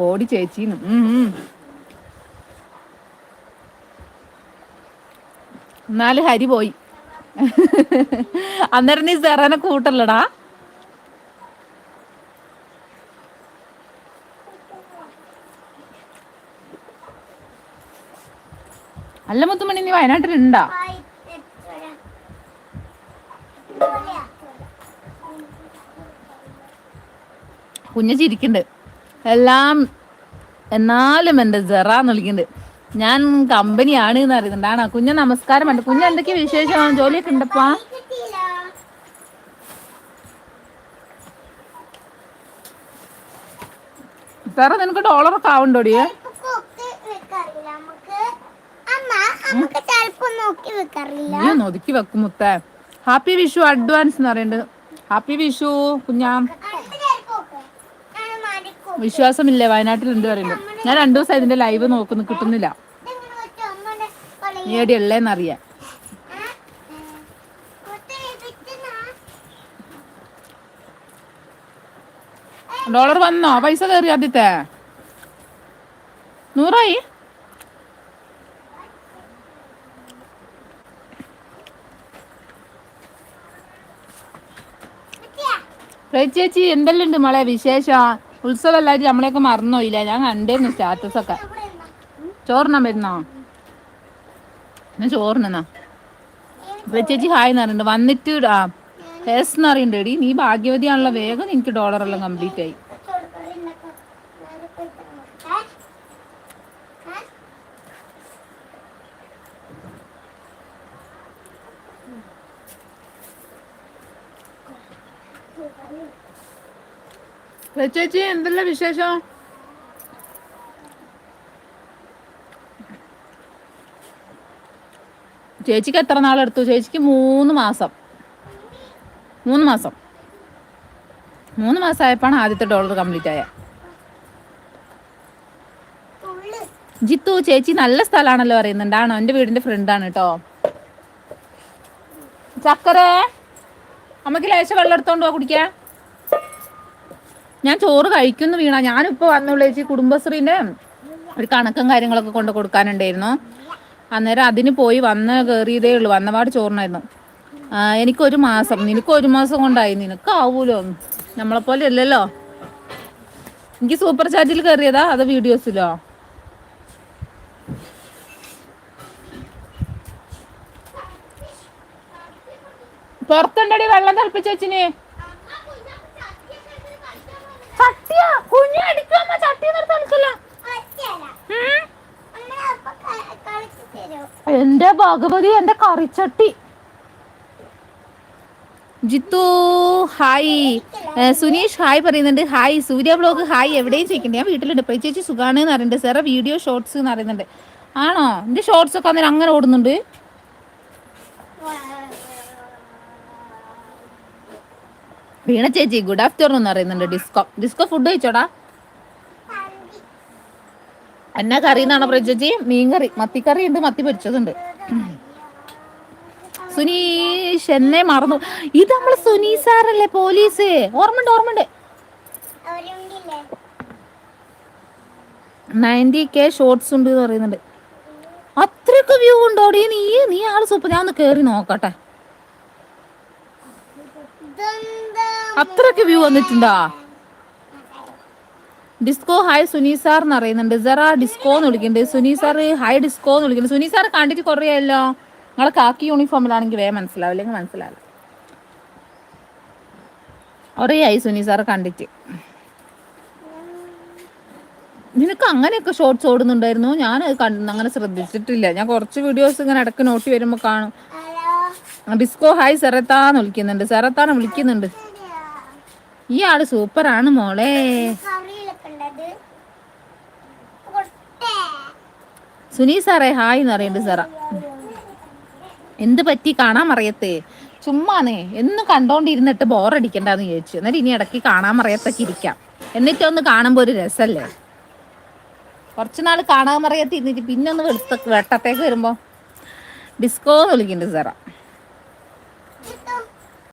ഓടി ചേച്ചീന്ന് എന്നാല് ഹരി പോയി. അന്നേരം നീ സെറനെ കൂട്ടല്ലടാ. അല്ല മുത്തുമണി, നീ വയനാട്ടിലുണ്ടാ? കുഞ്ഞ് ചിരിക്കുന്നുണ്ട്. എല്ലാം എന്നാലും എൻ്റെ സെറാന്ന് വിളിക്കുന്നുണ്ട്. ഞാൻ കമ്പനിയാണ് എന്ന് അറിയുന്നുണ്ട്. ആണോ കുഞ്ഞ്? നമസ്കാരം ഉണ്ട് കുഞ്ഞ്. എന്തൊക്കെയാ വിശേഷം? ജോലിയൊക്കെ ഉണ്ടപ്പാ? സെറ, നിനക്ക് ഡോളറൊക്കെ ആവുണ്ടോടി? നീ ഒന്ന് ഒതുക്കി വെക്കും മുത്തേ. ഹാപ്പി വിഷു അഡ്വാൻസ് എന്ന് പറയുന്നുണ്ട്. ഹാപ്പി വിഷു കുഞ്ഞാ. വിശ്വാസമില്ലേ? വയനാട്ടിലുണ്ട് പറയുന്നു. ഞാൻ 2 ദിവസം ഇതിന്റെ ലൈവ് നോക്കുന്നു, കിട്ടുന്നില്ല. നീ എടി ഉള്ളേന്നറിയാം. ഡോളർ വന്നോ? പൈസ കയറി ആദ്യത്തെ 100ആയി. ചേച്ചി എന്തെല്ലാം ഉണ്ട് മോളെ വിശേഷം? ഉത്സവം എല്ലാവരും നമ്മളെയൊക്കെ മറന്നോയില്ല. ഞാൻ കണ്ടേന്ന് സ്റ്റാറ്റസ് ഒക്കെ. ചോറിനാൻ വരുന്നോ? ഞാൻ ചോറിനാ. ചേച്ചി ഹായ് എന്ന് പറയുന്നുണ്ട്. വന്നിട്ട് എസ് എന്ന് പറയുന്നുണ്ട്. എടി നീ ഭാഗ്യവതിയാണല്ലോ, വേഗം എനിക്ക് ഡോളറെല്ലാം കംപ്ലീറ്റ് ആയി. ചേച്ചി എന്തെല്ലാം വിശേഷം? ചേച്ചിക്ക് എത്ര നാളെടുത്തു? ചേച്ചിക്ക് 3 മാസം. 3 മാസമായപ്പോഴാണ് ആദ്യത്തെ ഡോളർ കംപ്ലീറ്റ് ആയ. ജിത്തു ചേച്ചി നല്ല സ്ഥലമാണല്ലോ പറയുന്നുണ്ടാണോ? എൻ്റെ വീടിന്റെ ഫ്രണ്ടാണ് കേട്ടോ. ചക്കരേ, അമ്മക്ക് ലേശം വെള്ളം എടുത്തോണ്ട് പോവാ കുടിക്കാ. ഞാൻ ചോറ് കഴിക്കുന്നു വീണ. ഞാനിപ്പോൾ വന്നുള്ള ചേച്ചി കുടുംബശ്രീന്റെ ഒരു കണക്കും കാര്യങ്ങളൊക്കെ കൊണ്ട് കൊടുക്കാനുണ്ടായിരുന്നു. അന്നേരം അതിന് പോയി വന്ന് കയറിയതേ ഉള്ളൂ. വന്നപാട് ചോറിനായിരുന്നു. എനിക്കൊരു മാസം, നിനക്ക് 1 മാസം കൊണ്ടായി. നിനക്കാവൂലോ, നമ്മളെപ്പോലെ അല്ലല്ലോ. എനിക്ക് സൂപ്പർ ചാറ്റിൽ കയറിയതാ അത് വീഡിയോസിലോ? പുറത്തുണ്ടടി വെള്ളം തിളപ്പിച്ചേച്ചിന്. ചട്ടിയാ കുഞ്ഞു അടിക്കാമ്മ, ചട്ടി നിർത്തല. എന്റെ ഭഗവതി, എന്റെ കറിച്ചട്ടി. ജിത്തു ഹായ്. സുനീഷ് ഹായ് പറയുന്നുണ്ട്. ഹായ് സൂര്യ ബ്ലോഗ് ഹായ്. എവിടെയും ചോദിക്കണ്ടേ? ഞാൻ വീട്ടിലുണ്ട്. പൈ ചേച്ചി സുഖാണ് എന്ന് പറയുന്നുണ്ട്. സാറേ വീഡിയോ ഷോർട്സ് എന്ന് പറയുന്നുണ്ട്. ആണോ? എന്റെ ഷോർട്സ് ഒക്കെ അന്നേരം അങ്ങനെ ഓടുന്നുണ്ട്. വീണ ചേച്ചി ഗുഡ് ആഫ്റ്റർനൂൺ എന്ന് പറയുന്നുണ്ട്. ഡിസ്കോ ഫുഡ് കഴിച്ചോടാ? എന്നാ കറി എന്നാണോ ചേച്ചി? മീൻകറി, മത്തിക്കറി ഉണ്ട്, മത്തി പൊരിച്ചതുണ്ട്. സുനീഷ് എന്നെ മറന്നു. ഇത് നമ്മള് സുനീഷ് സാറല്ലേ, പോലീസ്. ഓർമ്മണ്ട്. 90K ഷോർട്സ് ഉണ്ട് എന്ന് പറയുന്നുണ്ട്. അത്രയൊക്കെ വ്യൂ ഉണ്ടോടി? നീ ആള് സൂപ്പർ. ഞാൻ ഒന്ന് കേറി നോക്കട്ടെ. അത്രയൊക്കെ വ്യൂ വന്നിട്ടുണ്ടോ? ഡിസ്കോ ഹായ് സുനി സാർ എന്ന് പറയുന്നുണ്ട്. സെറ ഡിസ്കോ എന്ന് വിളിക്കുന്നുണ്ട്. സുനി സാർ ഹായ് ഡിസ്കോ എന്ന് വിളിക്കുന്നുണ്ട്. സുനി സാർ കണ്ടിട്ട് കുറേയല്ലോ. നിങ്ങളെ കാക്കി യൂണിഫോമിലാണെങ്കിൽ വേഗം മനസ്സിലാവില്ലെങ്കിൽ മനസ്സിലാവില്ല. കുറേയായി സുനി സാർ കണ്ടിട്ട്. നിനക്ക് അങ്ങനെയൊക്കെ ഷോർട്സ് ഓടുന്നുണ്ടായിരുന്നു? ഞാൻ അങ്ങനെ ശ്രദ്ധിച്ചിട്ടില്ല. ഞാൻ കുറച്ച് വീഡിയോസ് ഇങ്ങനെ ഇടയ്ക്ക് നോട്ടി വരുമ്പോൾ കാണും. ഡിസ്കോ ഹായ് സെറത്താന്ന് വിളിക്കുന്നുണ്ട്. സെറത്താന്ന് വിളിക്കുന്നുണ്ട്. ഈ ആള് സൂപ്പറാണ് മോളെ. സുനി സാറേ ഹായ് എന്ന് പറയുന്നുണ്ട്. സെറ എന്ത് പറ്റി കാണാൻ മറിയത്തേ? ചുമ്മാന്നേ എന്നും കണ്ടോണ്ടിരുന്നിട്ട് ബോറടിക്കണ്ടെന്ന് ചോദിച്ചു. എന്നിട്ട് ഇനി ഇടയ്ക്ക് കാണാൻ മറിയത്തൊക്കെ ഇരിക്കാം. എന്നിട്ടൊന്ന് കാണുമ്പോൾ ഒരു രസല്ലേ. കുറച്ചുനാൾ കാണാൻ മറിയത്ത് ഇരുന്നിട്ട് പിന്നെ ഒന്ന് വെട്ടത്തേക്ക് വരുമ്പോ ഡിസ്കോ എന്ന് വിളിക്കുന്നുണ്ട് സെറ.